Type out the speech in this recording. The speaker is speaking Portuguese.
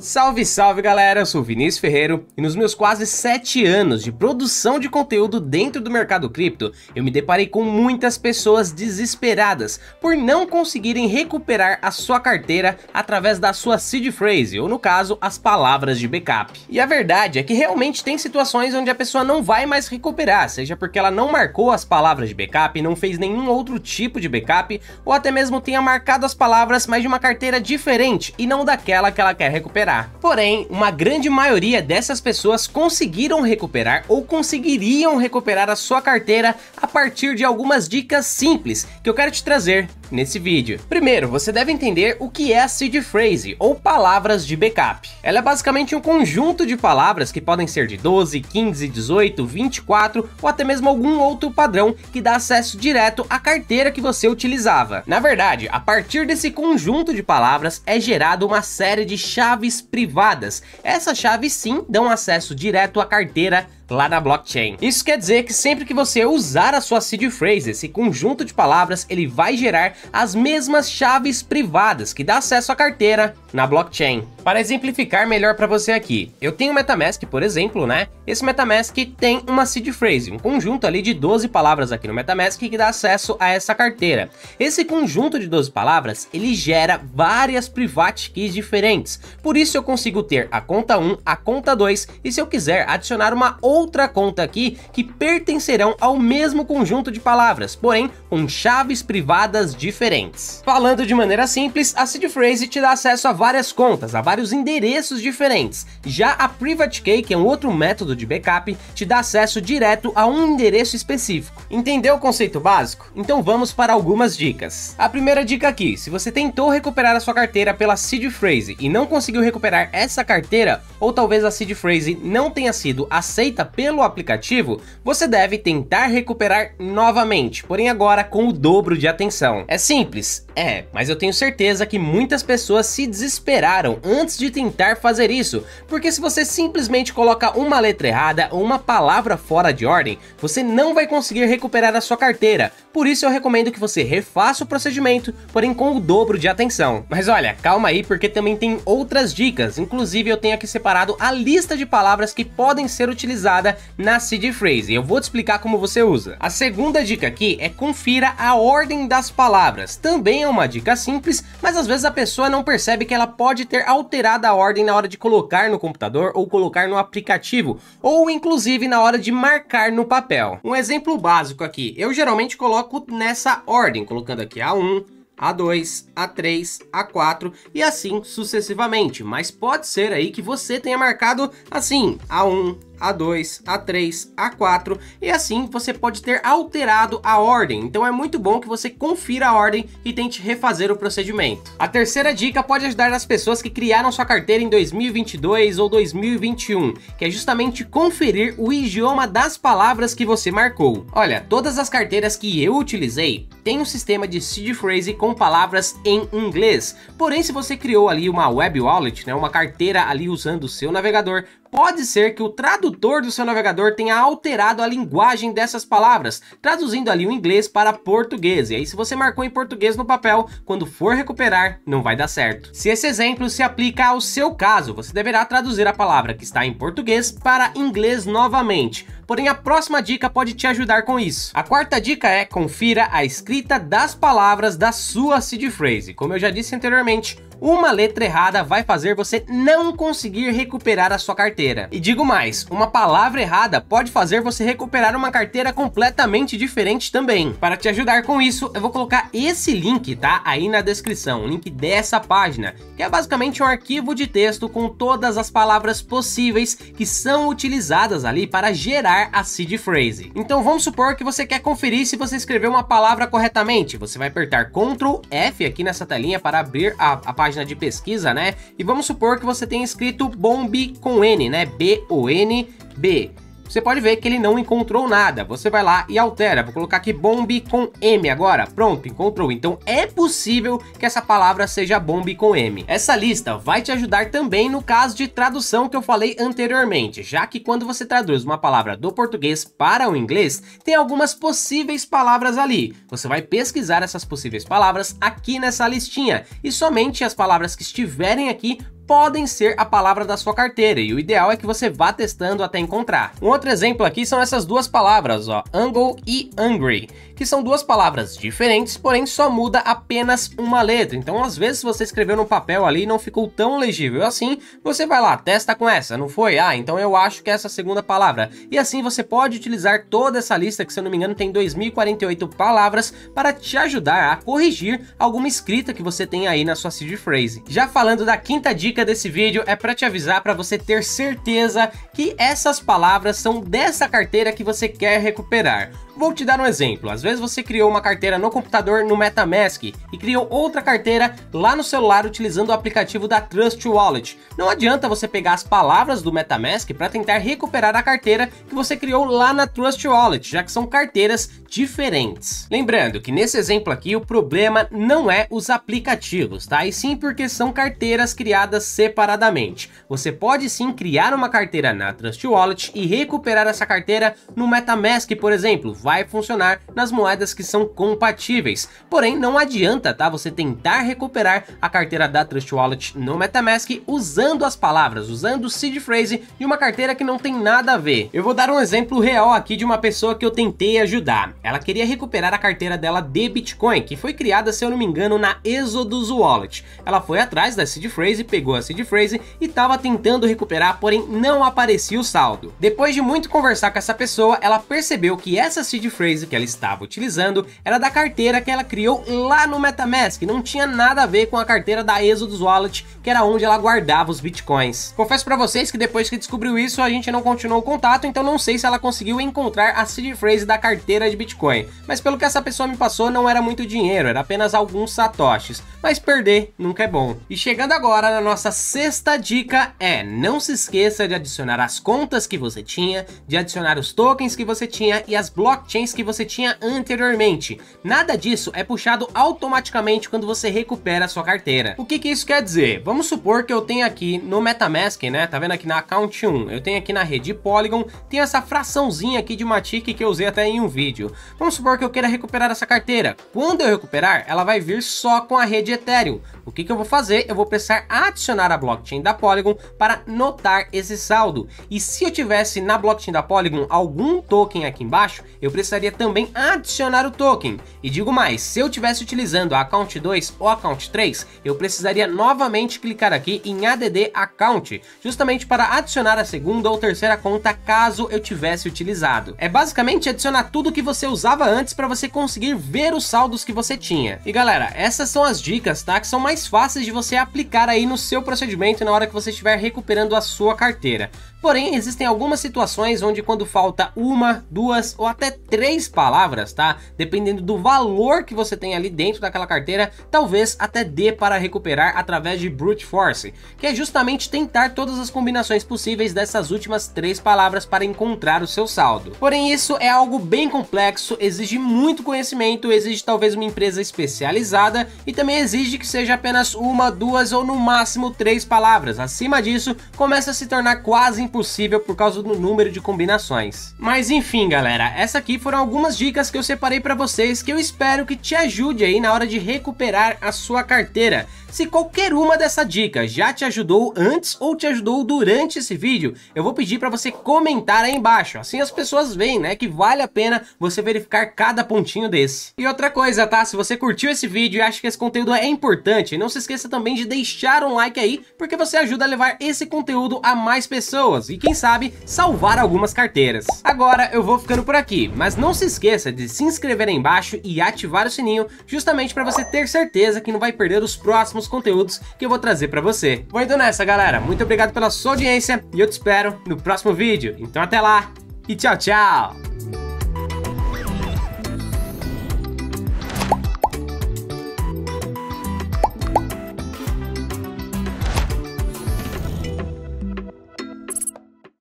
Salve, salve galera, eu sou o Vinícius Ferreiro e nos meus quase 7 anos de produção de conteúdo dentro do mercado cripto, eu me deparei com muitas pessoas desesperadas por não conseguirem recuperar a sua carteira através da sua seed phrase, ou no caso, as palavras de backup. E a verdade é que realmente tem situações onde a pessoa não vai mais recuperar, seja porque ela não marcou as palavras de backup, não fez nenhum outro tipo de backup, ou até mesmo tenha marcado as palavras, mas de uma carteira diferente e não daquela que ela quer recuperar. Porém, uma grande maioria dessas pessoas conseguiram recuperar ou conseguiriam recuperar a sua carteira a partir de algumas dicas simples que eu quero te trazer nesse vídeo. Primeiro, você deve entender o que é a seed phrase ou palavras de backup. Ela é basicamente um conjunto de palavras que podem ser de 12, 15, 18, 24 ou até mesmo algum outro padrão que dá acesso direto à carteira que você utilizava. Na verdade, a partir desse conjunto de palavras é gerado uma série de chaves privadas. Essas chaves sim dão acesso direto à carteira lá na blockchain. Isso quer dizer que sempre que você usar a sua seed phrase, esse conjunto de palavras, ele vai gerar as mesmas chaves privadas que dá acesso à carteira na blockchain. Para exemplificar melhor para você aqui, eu tenho o MetaMask, por exemplo, né? Esse MetaMask tem uma seed phrase, um conjunto ali de 12 palavras aqui no MetaMask que dá acesso a essa carteira. Esse conjunto de 12 palavras, ele gera várias private keys diferentes. Por isso eu consigo ter a conta 1, a conta 2 e se eu quiser adicionar uma outra conta aqui que pertencerão ao mesmo conjunto de palavras, porém com chaves privadas diferentes. Falando de maneira simples, a seed phrase te dá acesso a várias contas, a vários endereços diferentes. Já a private key, que é um outro método de backup, te dá acesso direto a um endereço específico. Entendeu o conceito básico? Então vamos para algumas dicas. A primeira dica aqui, se você tentou recuperar a sua carteira pela seed phrase e não conseguiu recuperar essa carteira, ou talvez a seed phrase não tenha sido aceita pelo aplicativo, você deve tentar recuperar novamente, porém agora com o dobro de atenção. É simples? É, mas eu tenho certeza que muitas pessoas se desesperaram antes de tentar fazer isso, porque se você simplesmente coloca uma letra errada ou uma palavra fora de ordem, você não vai conseguir recuperar a sua carteira. Por isso eu recomendo que você refaça o procedimento, porém com o dobro de atenção. Mas olha, calma aí, porque também tem outras dicas, inclusive eu tenho aqui separado a lista de palavras que podem ser utilizadas na seed phrase, e eu vou te explicar como você usa. A segunda dica aqui é confira a ordem das palavras. Também é uma dica simples, mas às vezes a pessoa não percebe que ela pode ter alterado a ordem na hora de colocar no computador ou colocar no aplicativo, ou inclusive na hora de marcar no papel. Um exemplo básico aqui, eu geralmente coloco nessa ordem, colocando aqui A1, A2, A3, A4 e assim sucessivamente, mas pode ser aí que você tenha marcado assim, A1, A2, A3, A4 e assim você pode ter alterado a ordem, então é muito bom que você confira a ordem e tente refazer o procedimento. A terceira dica pode ajudar as pessoas que criaram sua carteira em 2022 ou 2021, que é justamente conferir o idioma das palavras que você marcou. Olha, todas as carteiras que eu utilizei têm um sistema de seed phrase com palavras em inglês, porém se você criou ali uma web wallet, né, uma carteira ali usando o seu navegador, pode ser que o tradutor do seu navegador tenha alterado a linguagem dessas palavras, traduzindo ali o inglês para português. E aí se você marcou em português no papel, quando for recuperar, não vai dar certo. Se esse exemplo se aplica ao seu caso, você deverá traduzir a palavra que está em português para inglês novamente. Porém, a próxima dica pode te ajudar com isso. A quarta dica é confira a escrita das palavras da sua seed phrase. Como eu já disse anteriormente, uma letra errada vai fazer você não conseguir recuperar a sua carteira. E digo mais, uma palavra errada pode fazer você recuperar uma carteira completamente diferente também. Para te ajudar com isso, eu vou colocar esse link, tá? Aí na descrição, o link dessa página, que é basicamente um arquivo de texto com todas as palavras possíveis que são utilizadas ali para gerar a seed phrase. Então vamos supor que você quer conferir se você escreveu uma palavra corretamente. Você vai apertar Ctrl F aqui nessa telinha para abrir a página de pesquisa, né? E vamos supor que você tenha escrito bomb com N, né? B-O-N-B. Você pode ver que ele não encontrou nada. Você vai lá e altera. Vou colocar aqui bomb com M agora. Pronto, encontrou. Então é possível que essa palavra seja bomb com M. Essa lista vai te ajudar também no caso de tradução que eu falei anteriormente, já que quando você traduz uma palavra do português para o inglês, tem algumas possíveis palavras ali. Você vai pesquisar essas possíveis palavras aqui nessa listinha e somente as palavras que estiverem aqui podem ser a palavra da sua carteira, e o ideal é que você vá testando até encontrar. Um outro exemplo aqui são essas duas palavras, ó, angle e angry, que são duas palavras diferentes, porém só muda apenas uma letra. Então às vezes você escreveu no papel ali e não ficou tão legível assim, você vai lá, testa com essa, não foi? Ah, então eu acho que é essa segunda palavra. E assim você pode utilizar toda essa lista, que se eu não me engano tem 2048 palavras, para te ajudar a corrigir alguma escrita que você tem aí na sua seed phrase. Já falando da quinta dica desse vídeo, é para te avisar, para você ter certeza que essas palavras são dessa carteira que você quer recuperar. Vou te dar um exemplo. Às vezes você criou uma carteira no computador no MetaMask e criou outra carteira lá no celular utilizando o aplicativo da Trust Wallet. Não adianta você pegar as palavras do MetaMask para tentar recuperar a carteira que você criou lá na Trust Wallet, já que são carteiras diferentes. Lembrando que nesse exemplo aqui o problema não é os aplicativos, tá? E sim porque são carteiras criadas separadamente. Você pode sim criar uma carteira na Trust Wallet e recuperar essa carteira no MetaMask, por exemplo. Vai funcionar nas moedas que são compatíveis. Porém, não adianta, tá? Você tentar recuperar a carteira da Trust Wallet no MetaMask usando as palavras, usando o seed phrase de uma carteira que não tem nada a ver. Eu vou dar um exemplo real aqui de uma pessoa que eu tentei ajudar. Ela queria recuperar a carteira dela de Bitcoin, que foi criada, se eu não me engano, na Exodus Wallet. Ela foi atrás da seed phrase, pegou a seed phrase e estava tentando recuperar, porém não aparecia o saldo. Depois de muito conversar com essa pessoa, ela percebeu que essa seed phrase que ela estava utilizando era da carteira que ela criou lá no MetaMask, não tinha nada a ver com a carteira da Exodus Wallet, que era onde ela guardava os bitcoins. Confesso pra vocês que depois que descobriu isso, a gente não continuou o contato, então não sei se ela conseguiu encontrar a seed phrase da carteira de Bitcoin. Mas pelo que essa pessoa me passou, não era muito dinheiro, era apenas alguns satoshis. Mas perder nunca é bom. E chegando agora na nossa sexta dica não se esqueça de adicionar as contas que você tinha, de adicionar os tokens que você tinha e as blockchains que você tinha anteriormente. Nada disso é puxado automaticamente quando você recupera a sua carteira. O que isso quer dizer? Vamos supor que eu tenho aqui no MetaMask, né? Tá vendo aqui na Account 1? Eu tenho aqui na rede Polygon, tem essa fraçãozinha aqui de Matic que eu usei até em um vídeo. Vamos supor que eu queira recuperar essa carteira. Quando eu recuperar, ela vai vir só com a rede Ethereum. O que eu vou fazer? Eu vou precisar adicionar a blockchain da Polygon para notar esse saldo. E se eu tivesse na blockchain da Polygon algum token aqui embaixo, eu precisaria também adicionar o token. E digo mais, se eu estivesse utilizando a Account 2 ou a Account 3, eu precisaria novamente clicar aqui em ADD Account, justamente para adicionar a segunda ou terceira conta caso eu tivesse utilizado. É basicamente adicionar tudo que você usava antes para você conseguir ver os saldos que você tinha. E galera, essas são as dicas, tá? Que são mais fáceis de você aplicar aí no seu procedimento na hora que você estiver recuperando a sua carteira. Porém, existem algumas situações onde quando falta uma, duas ou até três palavras, tá? Dependendo do valor que você tem ali dentro daquela carteira, talvez até dê para recuperar através de Brute Force, que é justamente tentar todas as combinações possíveis dessas últimas três palavras para encontrar o seu saldo. Porém, isso é algo bem complexo, exige muito conhecimento, exige talvez uma empresa especializada e também exige que seja apenas uma, duas ou no máximo três palavras. Acima disso, começa a se tornar quase impossível por causa do número de combinações. Mas enfim, galera, essa aqui foram algumas dicas que eu separei para vocês que eu espero que te ajude aí na hora de recuperar a sua carteira. Se qualquer uma dessa dica já te ajudou antes ou te ajudou durante esse vídeo, eu vou pedir para você comentar aí embaixo, assim as pessoas veem, né, que vale a pena você verificar cada pontinho desse. E outra coisa, tá, se você curtiu esse vídeo e acha que esse conteúdo é importante, não se esqueça também de deixar um like aí, porque você ajuda a levar esse conteúdo a mais pessoas e quem sabe salvar algumas carteiras. Agora eu vou ficando por aqui, mas não se esqueça de se inscrever aí embaixo e ativar o sininho, justamente para você ter certeza que não vai perder os próximos conteúdos que eu vou trazer para você. Vou indo nessa, galera. Muito obrigado pela sua audiência e eu te espero no próximo vídeo. Então até lá e tchau, tchau!